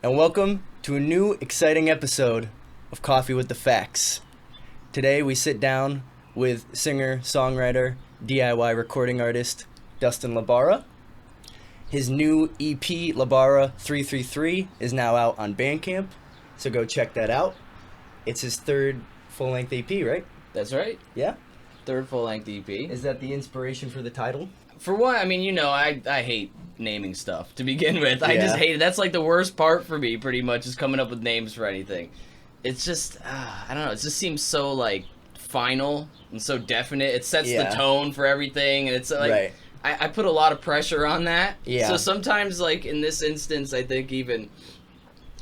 and welcome to a new exciting episode of Coffee with the Facts. Today we sit down with singer, songwriter, DIY recording artist Dustin LABARA. His new EP, LABARA 333, is now out on Bandcamp, so go check that out. It's his third full-length EP, right? That's right. Yeah? Third full-length EP. Is that the inspiration for the title? For one, I mean, I hate naming stuff to begin with. I Yeah. just hate it. That's like the worst part for me, pretty much, is coming up with names for anything. It's just, I don't know, it just seems so, like, final and so definite. It sets the tone for everything, and it's like... Right. I put a lot of pressure on that. Yeah. So sometimes, like, in this instance, I think even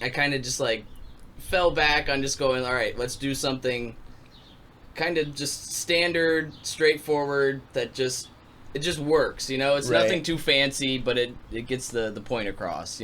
I kind of just, like, fell back on just going, all right, let's do something kind of just standard, straightforward, that it just works, It's Right. nothing too fancy, but it gets the point across,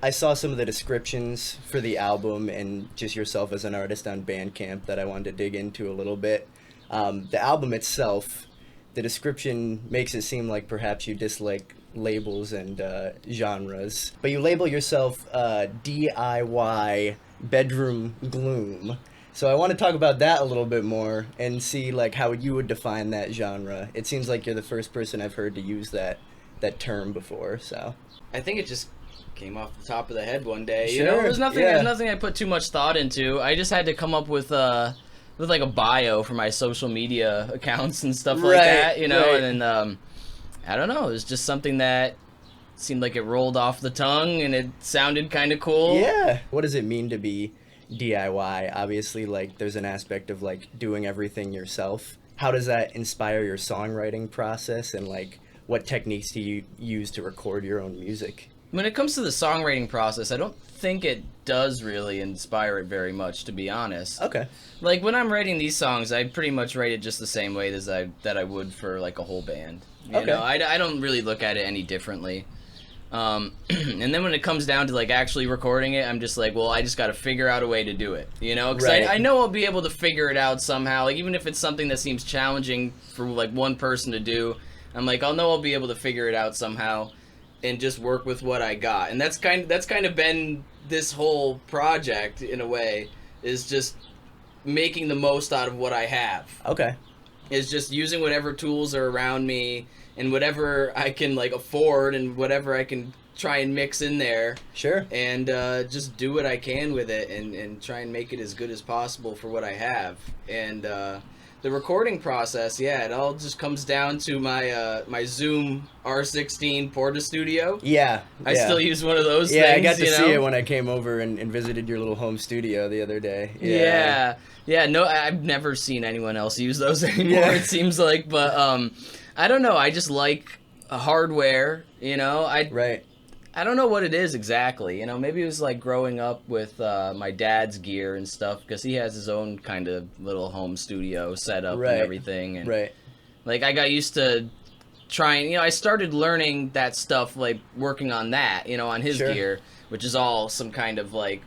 I saw some of the descriptions for the album and just yourself as an artist on Bandcamp that I wanted to dig into a little bit. The album itself, the description makes it seem like perhaps you dislike labels and genres, but you label yourself DIY Bedroom Gloom. So I want to talk about that a little bit more and see like how you would define that genre. It seems like you're the first person I've heard to use that term before. So I think it just came off the top of the head one day. Sure, There's nothing I put too much thought into. I just had to come up with like a bio for my social media accounts and stuff like that, Right. And then I don't know, it was just something that seemed like it rolled off the tongue and it sounded kind of cool. Yeah. What does it mean to be DIY? Obviously, like, there's an aspect of, like, doing everything yourself. How does that inspire your songwriting process, and, like, what techniques do you use to record your own music? When it comes to the songwriting process, I don't think it does really inspire it very much, to be honest. Okay. Like, when I'm writing these songs, I pretty much write it just the same way that I would for, like, a whole band. Okay. I don't really look at it any differently. And then when it comes down to, like, actually recording it, I'm just like, well, I just got to figure out a way to do it, Because Right. I know I'll be able to figure it out somehow. Like, even if it's something that seems challenging for, like, one person to do, I'm like, I'll be able to figure it out somehow and just work with what I got. And that's kind of been this whole project, in a way, is just making the most out of what I have. Okay. Is just using whatever tools are around me and whatever I can, like, afford and whatever I can try and mix in there. Sure. And just do what I can with it and try and make it as good as possible for what I have. And the recording process, it all just comes down to my Zoom R16 Porta Studio. Yeah. I still use one of those things. Yeah, I got to see it when I came over and visited your little home studio the other day. Yeah, no, I've never seen anyone else use those anymore, Yeah. it seems like, but I don't know, I just like hardware, Right. I don't know what it is exactly, maybe it was like growing up with my dad's gear and stuff, because he has his own kind of little home studio set up Right. and everything, and Right. like I got used to trying, I started learning that stuff, like working on that, on his Sure. gear, which is all some kind of like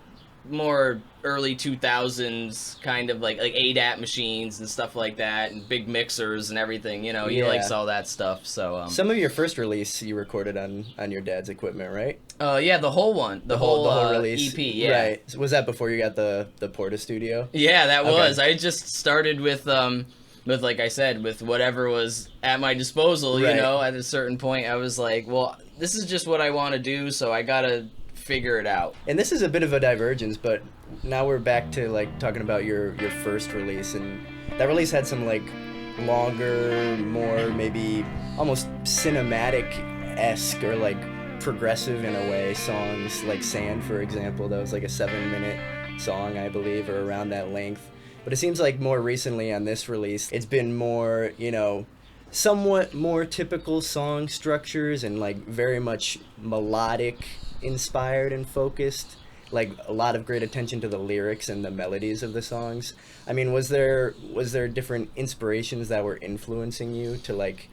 more early 2000s kind of like ADAT machines and stuff like that, and big mixers and everything, he Yeah. likes all that stuff. So Some of your first release you recorded on your dad's equipment, right? yeah, the whole one, the whole release, EP, yeah. Right. So was that before you got the Porta Studio? Yeah, that Okay. was. I just started with like I said, with whatever was at my disposal, Right. At a certain point I was like, well, this is just what I want to do, so I gotta figure it out. And this is a bit of a divergence, but now we're back to like talking about your first release, and that release had some like longer, more maybe almost cinematic-esque or like progressive in a way songs, like Sand, for example. That was like a 7-minute song, I believe, or around that length. But it seems like more recently on this release, it's been more, somewhat more typical song structures and like very much melodic inspired and focused, like a lot of great attention to the lyrics and the melodies of the songs. I mean, was there different inspirations that were influencing you to like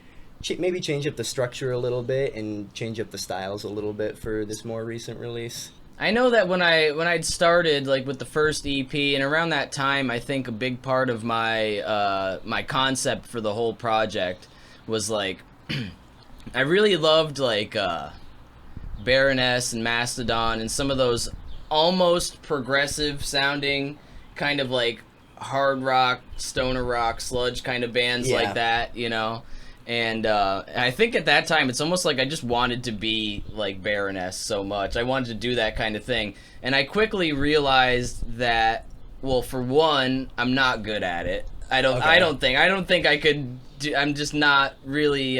maybe change up the structure a little bit and change up the styles a little bit for this more recent release? I know that when I'd started like with the first EP, and around that time, I think a big part of my my concept for the whole project was like I really loved like Baroness and Mastodon and some of those almost progressive sounding, kind of like hard rock, stoner rock, sludge kind of bands like that, you know. And I think at that time it's almost like I just wanted to be like Baroness so much. I wanted to do that kind of thing, and I quickly realized that, well, for one, I'm not good at it. I don't think I could do, I'm just not really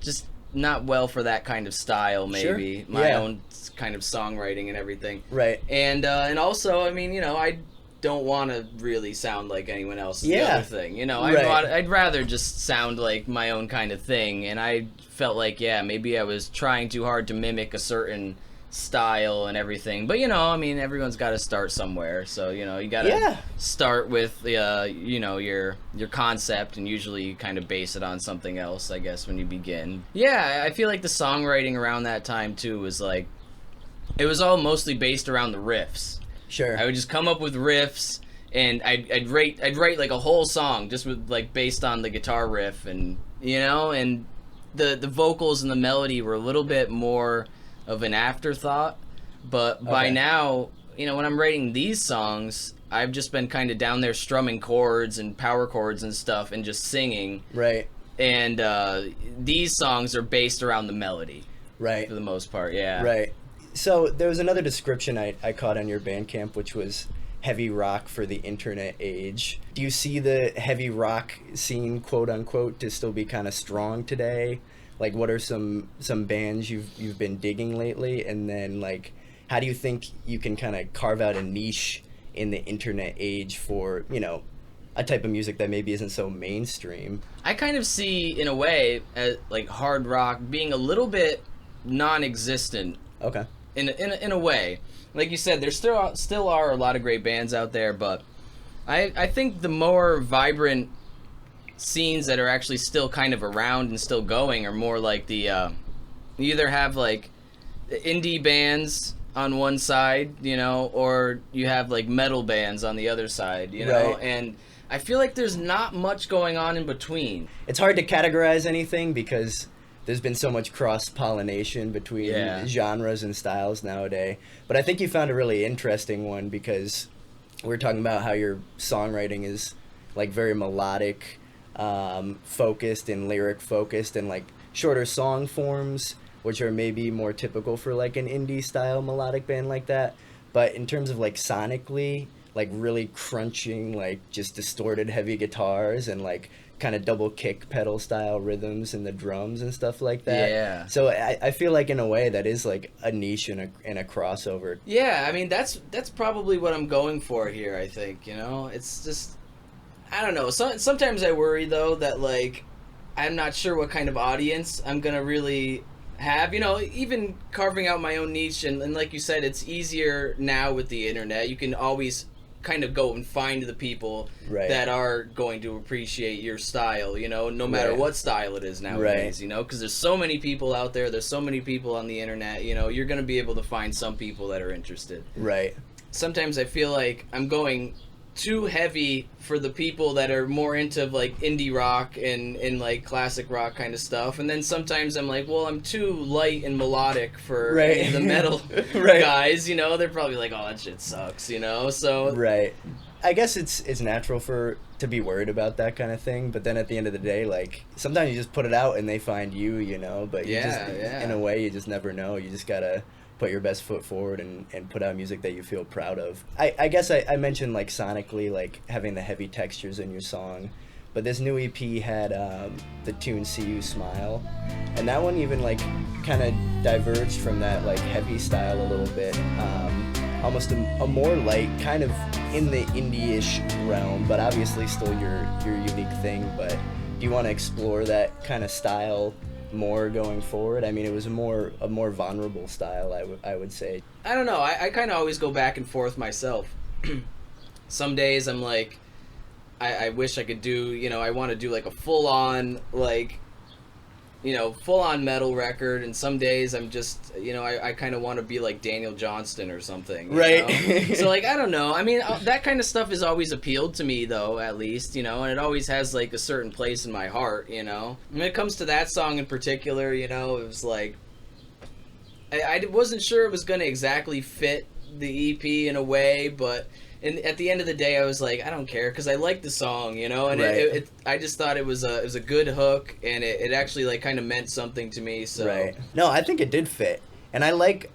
just not well for that kind of style, maybe. Sure. My own kind of songwriting and everything. Right. And also, I mean, you know, I don't want to really sound like anyone else. The other thing, you know, I'd rather just sound like my own kind of thing. And I felt like, maybe I was trying too hard to mimic a certain style and everything, but you know, I mean, everyone's got to start somewhere, so you know, you got to start with you know, your concept, and usually you kind of base it on something else, I guess, when you begin. I feel like the songwriting around that time too was like, it was all mostly based around the riffs. Sure. I would just come up with riffs, and I'd write like a whole song just with like based on the guitar riff, and you know, and the vocals and the melody were a little bit more of an afterthought, but by now, you know, when I'm writing these songs, I've just been kind of down there strumming chords and power chords and stuff and just singing. Right. And these songs are based around the melody. Right. For the most part, yeah. Right. So there was another description I caught on your Bandcamp, which was heavy rock for the internet age. Do you see the heavy rock scene, quote unquote, to still be kind of strong today? Like, what are some bands you've been digging lately? And then, like, how do you think you can kind of carve out a niche in the internet age for, you know, a type of music that maybe isn't so mainstream? I kind of see, in a way, like, hard rock being a little bit non-existent. Okay. In a way. Like you said, there still are a lot of great bands out there, but I think the more vibrant scenes that are actually still kind of around and still going are more like the you either have like the indie bands on one side, you know, or you have like metal bands on the other side, you know. And I feel like there's not much going on in between. It's hard to categorize anything because there's been so much cross-pollination between genres and styles nowadays. But I think you found a really interesting one, because we're talking about how your songwriting is like very melodic, focused and lyric focused, and like shorter song forms, which are maybe more typical for like an indie style melodic band like that. But in terms of like sonically, like really crunching, like just distorted heavy guitars and like kind of double kick pedal style rhythms in the drums and stuff like that. Yeah. So I feel like in a way that is like a niche and a crossover. Yeah, I mean that's probably what I'm going for here, I think, you know. It's just, I don't know. Sometimes I worry though that like I'm not sure what kind of audience I'm gonna really have. You know, even carving out my own niche, and like you said, it's easier now with the internet. You can always kind of go and find the people that are going to appreciate your style, you know, no matter what style it is nowadays, you know, because there's so many people out there, there's so many people on the internet, you know, you're going to be able to find some people that are interested. Right. Sometimes I feel like I'm going too heavy for the people that are more into like indie rock and like classic rock kind of stuff, and then sometimes I'm like, well, I'm too light and melodic for the metal guys, you know. They're probably like, oh, that shit sucks, you know. So I guess it's natural to be worried about that kind of thing, but then at the end of the day, like sometimes you just put it out and they find you, you know. But you just in a way you just never know. You just gotta put your best foot forward and put out music that you feel proud of. I guess I mentioned like sonically, like having the heavy textures in your song, but this new EP had the tune "See You Smile," and that one even like kind of diverged from that like heavy style a little bit, almost a more light, kind of in the indie-ish realm, but obviously still your unique thing. But do you want to explore that kind of style more going forward? I mean, it was a more vulnerable style, I would say. I don't know. I kind of always go back and forth myself. Some days I'm like, I wish I could do, you know, I want to do like a full-on, like, you know, full-on metal record, and some days I'm just, you know, I kind of want to be like Daniel Johnston or something. You know? So, like, I don't know. I mean, that kind of stuff has always appealed to me, though, at least, you know, and it always has, like, a certain place in my heart, you know. When it comes to that song in particular, you know, it was like, I wasn't sure it was going to exactly fit the EP in a way, but at the end of the day, I was like, I don't care, because I like the song, you know, and Right. I just thought it was a good hook, and it actually like kind of meant something to me. So Right. No, I think it did fit, and I like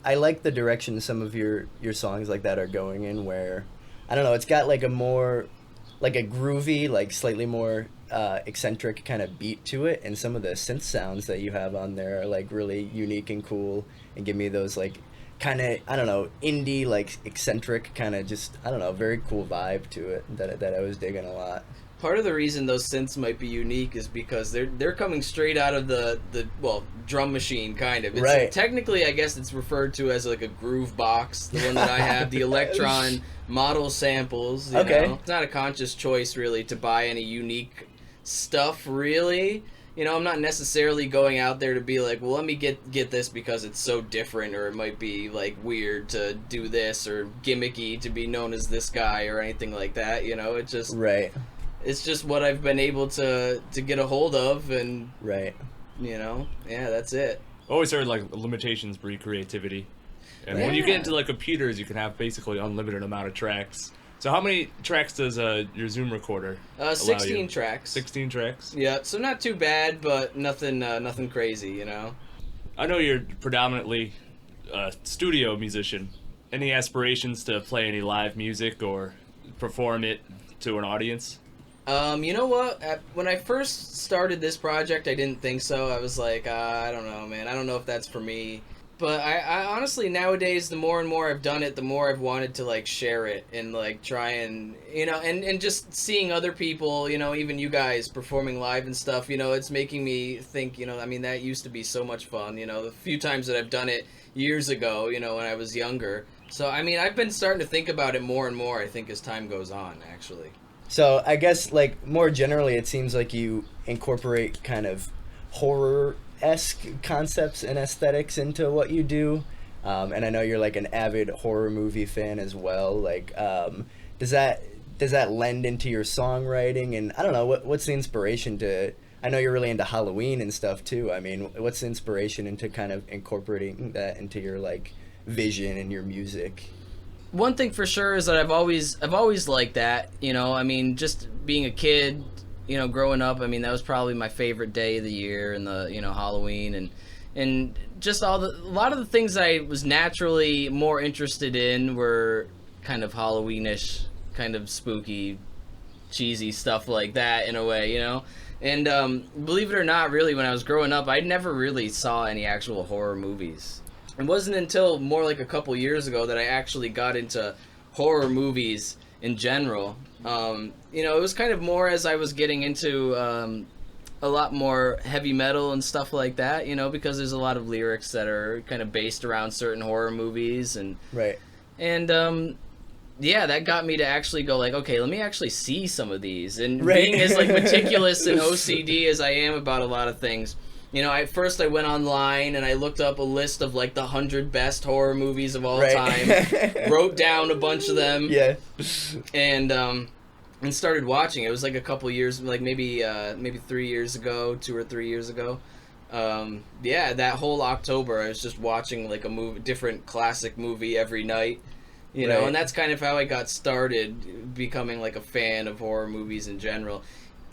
the direction some of your songs like that are going in. Where I don't know, it's got like a more like a groovy, like slightly more eccentric kind of beat to it, and some of the synth sounds that you have on there are like really unique and cool, and give me those like kind of, I don't know, indie, like eccentric kind of, just I don't know, very cool vibe to it that I was digging a lot. part of the reason those synths might be unique is because they're coming straight out of the well, drum machine, kind of. It's Right. technically, I guess it's referred to as like a groove box, the one that I have, the Electron model samples. You Okay. know? It's not a conscious choice really to buy any unique stuff, really. You know, I'm not necessarily going out there to be like, well, let me get this because it's so different, or it might be like weird to do this, or gimmicky to be known as this guy, or anything like that. You know, Right. it's just what I've been able to get a hold of, and Right. you know, yeah, that's it. Always heard like limitations breed creativity, and when you Yeah. get into like computers, you can have basically unlimited amount of tracks. So how many tracks does your Zoom recorder allow 16 you? tracks. 16 tracks. Yeah, so not too bad, but nothing crazy, you know. I know you're predominantly a studio musician. Any aspirations to play any live music or perform it to an audience? You know what? When I first started this project, I didn't think so. I was like, I don't know, man. I don't know if that's for me. But I honestly, nowadays, the more and more I've done it, the more I've wanted to like share it and like try and, you know, and just seeing other people, you know, even you guys performing live and stuff, you know, it's making me think, you know, I mean, that used to be so much fun, you know, the few times that I've done it years ago, you know, when I was younger. So, I mean, I've been starting to think about it more and more, I think, as time goes on, actually. So I guess like more generally, it seems like you incorporate kind of horror-esque concepts and aesthetics into what you do. And I know you're like an avid horror movie fan as well. Like, does that lend into your songwriting? And I don't know, what's the inspiration to? I know you're really into Halloween and stuff too. I mean, what's the inspiration into kind of incorporating that into your like vision and your music? One thing for sure is that I've always liked that, you know. I mean, just being a kid, you know, growing up, I mean, that was probably my favorite day of the year, and the, you know, Halloween, and just a lot of the things I was naturally more interested in were kind of Halloweenish, kind of spooky, cheesy stuff like that in a way, you know. And believe it or not, really, when I was growing up, I never really saw any actual horror movies. It wasn't until more like a couple years ago that I actually got into horror movies in general. You know, it was kind of more as I was getting into a lot more heavy metal and stuff like that, you know, because there's a lot of lyrics that are kind of based around certain horror movies, and Right. yeah, that got me to actually go like, okay, let me actually see some of these. And Right. being as like meticulous and OCD as I am about a lot of things, you know, I went online and I looked up a list of like the 100 best horror movies of all Right. time, wrote down a bunch of them, Yeah. and started watching. It was like a couple years, like maybe 3 years ago, 2 or 3 years ago. Yeah, that whole October I was just watching like a different classic movie every night. You know, Right. and that's kind of how I got started becoming like a fan of horror movies in general.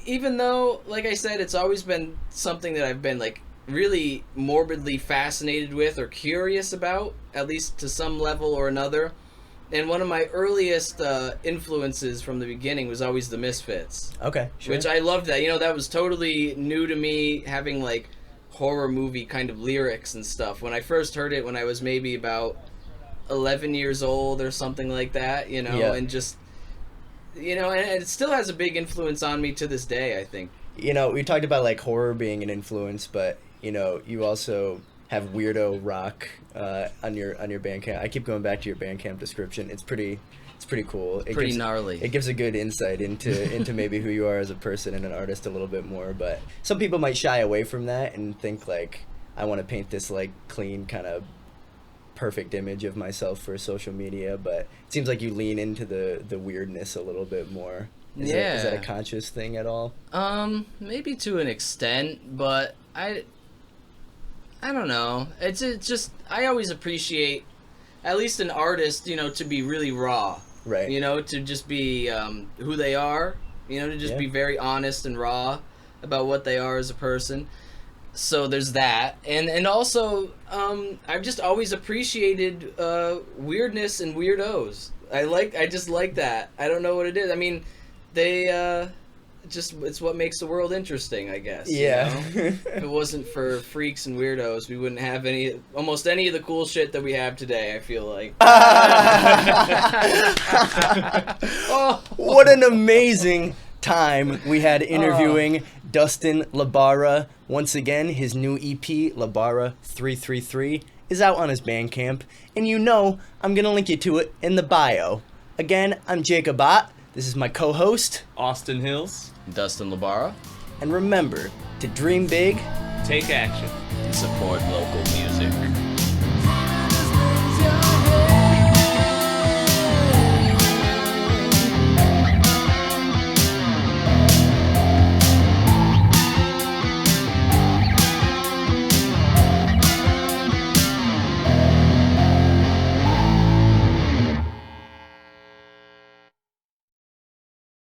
Even though, like I said, it's always been something that I've been like really morbidly fascinated with or curious about, at least to some level or another. And one of my earliest influences from the beginning was always the Misfits, Okay. Sure. which I loved that. You know, that was totally new to me, having like horror movie kind of lyrics and stuff. When I first heard it when I was maybe about 11 years old or something like that, you know, Yeah. and just, you know, and it still has a big influence on me to this day, I think. You know, we talked about like horror being an influence, but you know, you also have weirdo rock on your Bandcamp. I keep going back to your Bandcamp description. It's pretty cool. It Pretty gives, gnarly. It gives a good insight into maybe who you are as a person and an artist a little bit more. But some people might shy away from that and think like, I want to paint this like clean kind of perfect image of myself for social media. But it seems like you lean into the weirdness a little bit more. Is that a Yeah. conscious thing at all? Maybe to an extent, but I don't know. It's just I always appreciate at least an artist, to be really raw. Right. To just be who they are. To just be very honest and raw about what they are as a person. So there's that, and also I've just always appreciated weirdness and weirdos. I just like that. I don't know what it is. I mean, they it's what makes the world interesting, I guess. Yeah. If it wasn't for freaks and weirdos, we wouldn't have almost any of the cool shit that we have today, I feel like. Oh, what an amazing time we had interviewing Dustin LABARA. Once again, his new EP, LABARA 333, is out on his Bandcamp, and I'm gonna link you to it in the bio. Again, I'm Jacob Ott. This is my co-host, Austin Hills. Dustin LABARA. and remember to dream big, Take action. And support local music.